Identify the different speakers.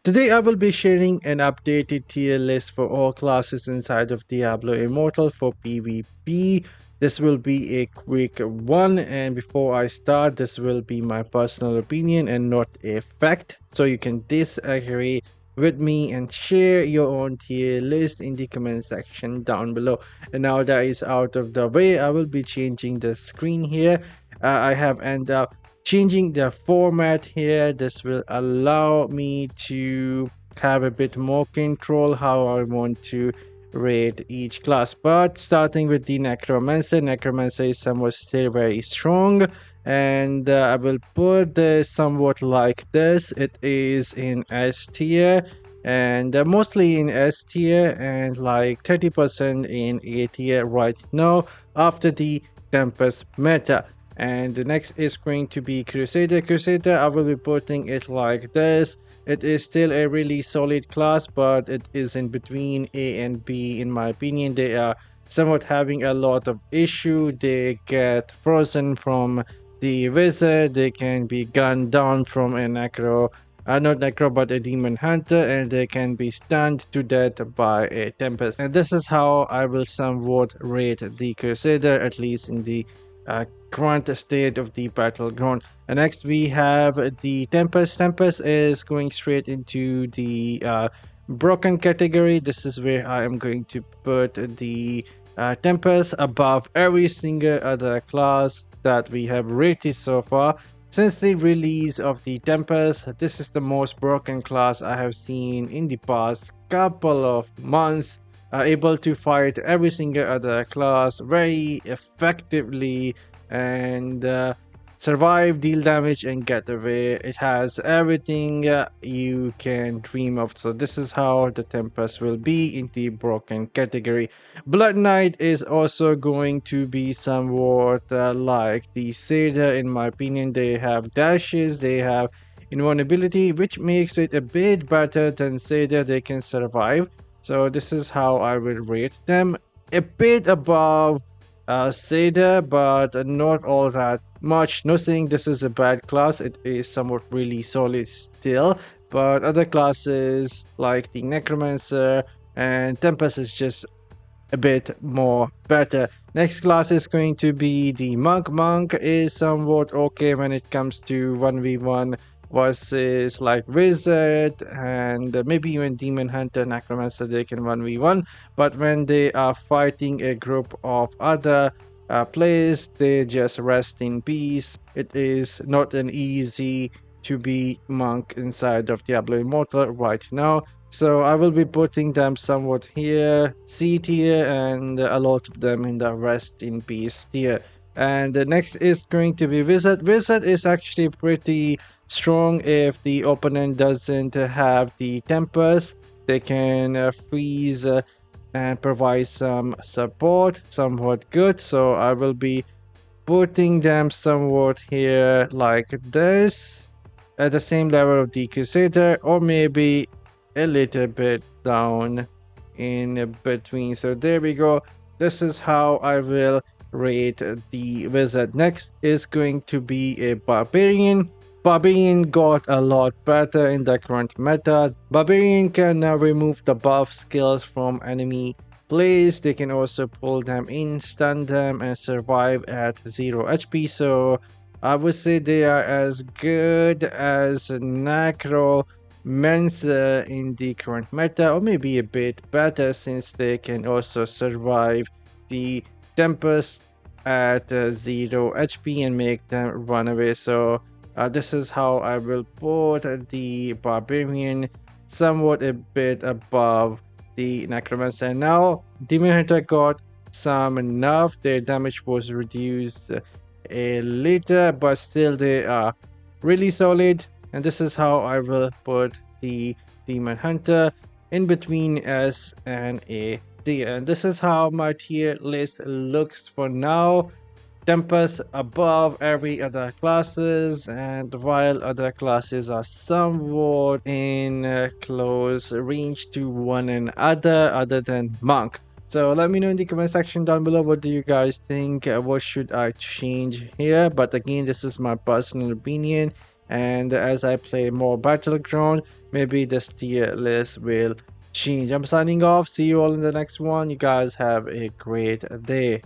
Speaker 1: Today I will be sharing an updated tier list for all classes inside of Diablo Immortal for PvP. This will be a quick one, and before I start, this will be my personal opinion and not a fact. So you can disagree with me and share your own tier list in the comment section down below. And now that is out of the way, I will be changing the screen here. I have ended up changing the format here. This will allow me to have a bit more control how I want to rate each class. But starting with the Necromancer is somewhat still very strong, and I will put this somewhat like this. It is in S tier, and mostly in S tier, and like 30% in A tier right now after the Tempest meta. And the next is going to be Crusader. I will be putting it like this. It is still a really solid class, but it is in between A and B in my opinion. They are somewhat having a lot of issue. They get frozen from the wizard. They can be gunned down from a not necro, but a demon hunter, and they can be stunned to death by a tempest. And this is how I will somewhat rate the Crusader, at least in the current state of the battleground. And next we have the Tempest. Tempest is going straight into the broken category. This is where I am going to put the Tempest above every single other class that we have rated so far. Since the release of the Tempest, this is the most broken class I have seen in the past couple of months. Able to fight every single other class very effectively and survive, deal damage, and get away. It has everything you can dream of. So this is how the Tempest will be in the broken category. Blood Knight is also going to be somewhat like the Crusader in my opinion. They have dashes, they have invulnerability, which makes it a bit better than Crusader. They can survive. So this is how I will rate them. A bit above Crusader, but not all that much. Not saying this is a bad class. It is somewhat really solid still. But other classes like the Necromancer and Tempest is just a bit more better. Next class is going to be the Monk. Monk is somewhat okay when it comes to 1v1 versus like Wizard and maybe even Demon Hunter, Necromancer. They can 1v1, but when they are fighting a group of other players, they just rest in peace. It is not an easy to be Monk inside of Diablo Immortal right now. So I will be putting them somewhat here, C tier, and a lot of them in the rest in peace tier. And the next is going to be Wizard. Wizard is actually pretty strong if the opponent doesn't have the Tempest. They can freeze and provide some support, somewhat good. So I will be putting them somewhat here like this, at the same level of the Crusader, or maybe a little bit down in between. So there we go. This is how I will rate the Wizard. Next is going to be a Barbarian. Barbarian got a lot better in the current meta. Barbarian can now remove the buff skills from enemy players. They can also pull them in, stun them, and survive at 0 HP. So I would say they are as good as Necromancer in the current meta, or maybe a bit better since they can also survive the Tempest at 0 HP and make them run away. So this is how I will put the Barbarian somewhat a bit above the Necromancer. Now, Demon Hunter got some nerf. Their damage was reduced a little, but still they are really solid. And this is how I will put the Demon Hunter in between S and A tier. And this is how my tier list looks for now. Tempest above every other classes, and while other classes are somewhat in close range to one another other than Monk. So let me know in the comment section down below, what do you guys think? What should I change here? But again, this is my personal opinion. And as I play more Battleground, maybe this tier list will change. I'm signing off. See you all in the next one. You guys have a great day.